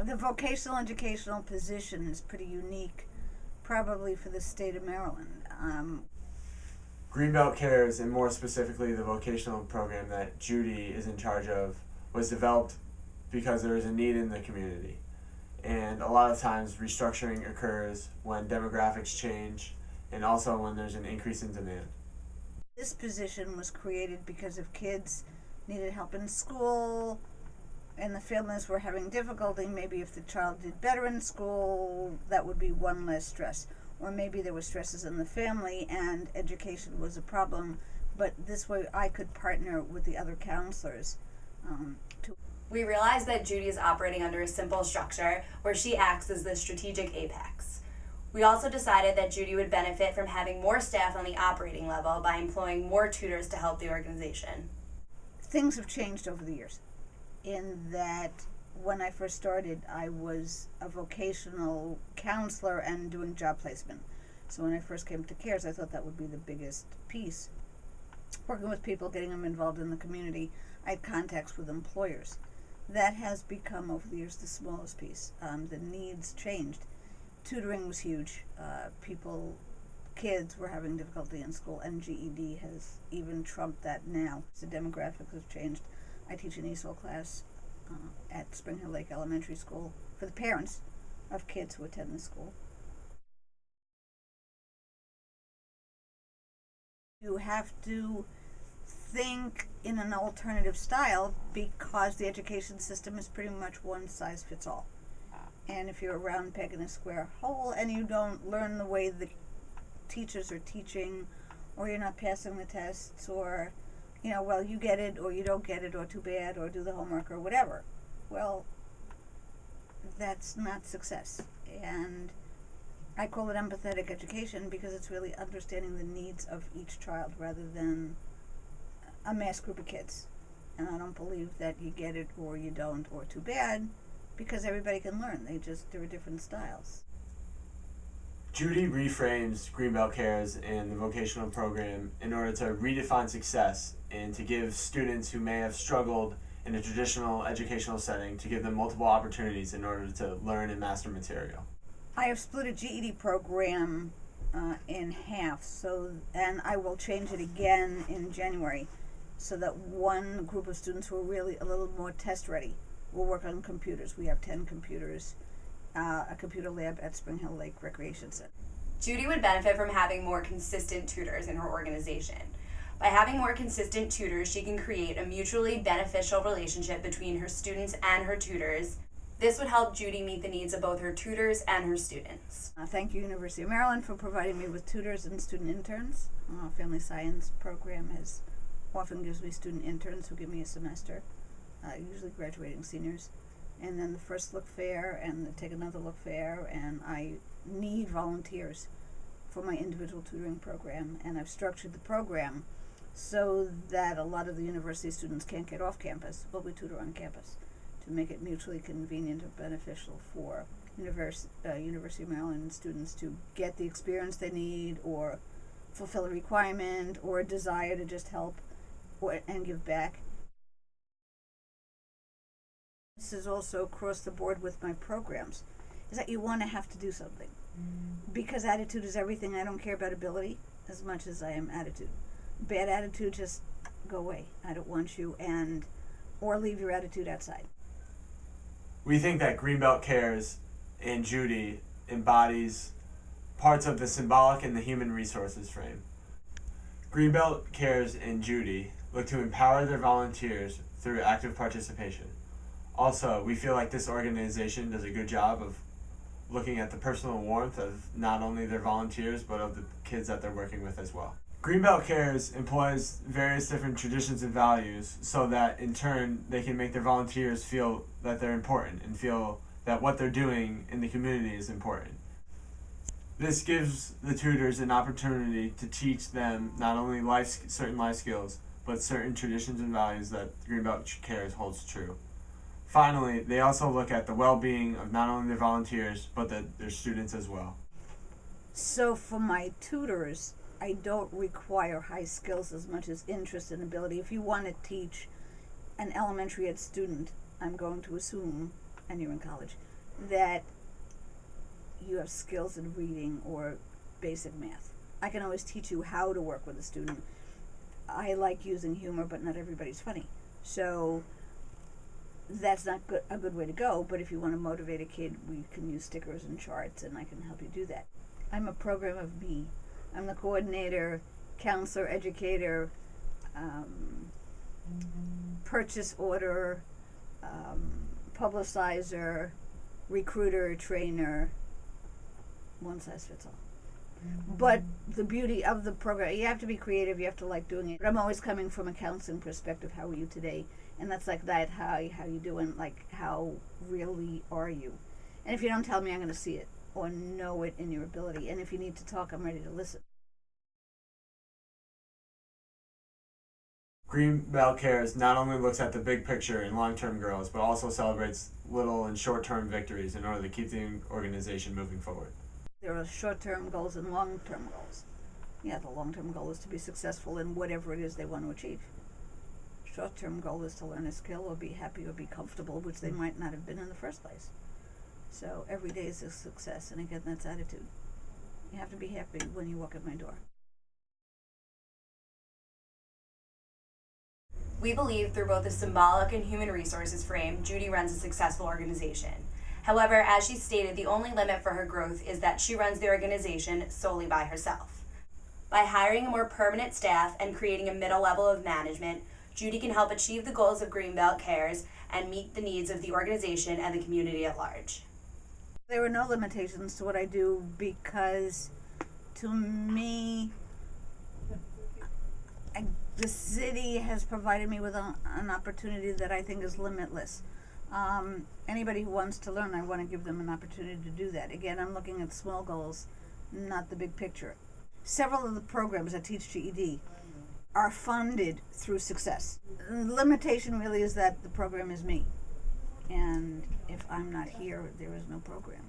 The vocational educational position is pretty unique, probably for the state of Maryland. Greenbelt Cares, and more specifically the vocational program that Judy is in charge of, was developed because there is a need in the community. And a lot of times restructuring occurs when demographics change and also when there's an increase in demand. This position was created because if kids needed help in school and the families were having difficulty, maybe if the child did better in school, that would be one less stress. Or maybe there were stresses in the family and education was a problem, but this way I could partner with the other counselors to. We realized that Judy is operating under a simple structure where she acts as the strategic apex. We also decided that Judy would benefit from having more staff on the operating level by employing more tutors to help the organization. Things have changed over the years in that when I first started, I was a vocational counselor and doing job placement. So when I first came to CARES, I thought that would be the biggest piece. Working with people, getting them involved in the community, I had contacts with employers. That has become, over the years, the smallest piece. The needs changed. Tutoring was huge. Kids were having difficulty in school, and GED has even trumped that now. The demographics have changed. I teach an ESOL class at Spring Hill Lake Elementary School for the parents of kids who attend the school. You have to think in an alternative style because the education system is pretty much one size fits all. And if you're a round peg in a square hole and you don't learn the way the teachers are teaching, or you're not passing the tests, or well, you get it or you don't get it, or too bad, or do the homework, or whatever, well, that's not success. And I call it empathetic education because it's really understanding the needs of each child rather than a mass group of kids. And I don't believe that you get it or you don't, or too bad, because everybody can learn. There are different styles. Judy reframes Greenbelt Cares and the vocational program in order to redefine success and to give students who may have struggled in a traditional educational setting, to give them multiple opportunities in order to learn and master material. I have split a GED program in half, and I will change it again in January, so that one group of students who are really a little more test ready will work on computers. We have 10 computers, a computer lab at Spring Hill Lake Recreation Center. Judy would benefit from having more consistent tutors in her organization. By having more consistent tutors, she can create a mutually beneficial relationship between her students and her tutors. This would help Judy meet the needs of both her tutors and her students. Thank you, University of Maryland, for providing me with tutors and student interns. Family Science program often gives me student interns who give me a semester, usually graduating seniors. And then the first look fair and the take another look fair, and I need volunteers for my individual tutoring program, and I've structured the program so that a lot of the university students can't get off campus, but we tutor on campus to make it mutually convenient and beneficial for University of Maryland students to get the experience they need, or fulfill a requirement, or a desire to just help and give back. This is also across the board with my programs, is that you want to have to do something. Because attitude is everything. I don't care about ability as much as I am attitude. Bad attitude, just go away. I don't want you, or leave your attitude outside. We think that Greenbelt Cares and Judy embodies parts of the symbolic and the human resources frame. Greenbelt Cares and Judy look to empower their volunteers through active participation. Also, we feel like this organization does a good job of looking at the personal warmth of not only their volunteers, but of the kids that they're working with as well. Greenbelt Cares employs various different traditions and values so that in turn they can make their volunteers feel that they're important and feel that what they're doing in the community is important. This gives the tutors an opportunity to teach them not only certain life skills, but certain traditions and values that Greenbelt Cares holds true. Finally, they also look at the well-being of not only their volunteers, but their students as well. So for my tutors, I don't require high skills as much as interest and ability. If you want to teach an elementary ed student, I'm going to assume, and you're in college, that you have skills in reading or basic math. I can always teach you how to work with a student. I like using humor, but not everybody's funny. So that's not a good way to go, but if you want to motivate a kid, we can use stickers and charts, and I can help you do that. I'm a program of me. I'm the coordinator, counselor, educator, purchase order, publicizer, recruiter, trainer. One size fits all. But the beauty of the program, you have to be creative, you have to like doing it. But I'm always coming from a counseling perspective. How are you today? And that's like that, how you doing, like how really are you? And if you don't tell me, I'm going to see it or know it in your ability. And if you need to talk, I'm ready to listen. Greenbelt Cares not only looks at the big picture and long-term goals, but also celebrates little and short-term victories in order to keep the organization moving forward. There are short-term goals and long-term goals. Yeah, the long-term goal is to be successful in whatever it is they want to achieve. Short-term goal is to learn a skill or be happy or be comfortable, which they might not have been in the first place. So every day is a success, and again, that's attitude. You have to be happy when you walk in my door. We believe through both the symbolic and human resources frame, Judy runs a successful organization. However, as she stated, the only limit for her growth is that she runs the organization solely by herself. By hiring a more permanent staff and creating a middle level of management, Judy can help achieve the goals of Greenbelt Cares and meet the needs of the organization and the community at large. There are no limitations to what I do because, to me, the city has provided me with an opportunity that I think is limitless. Anybody who wants to learn, I want to give them an opportunity to do that. Again, I'm looking at small goals, not the big picture. Several of the programs that teach GED are funded through success. The limitation really is that the program is me. And if I'm not here, there is no program.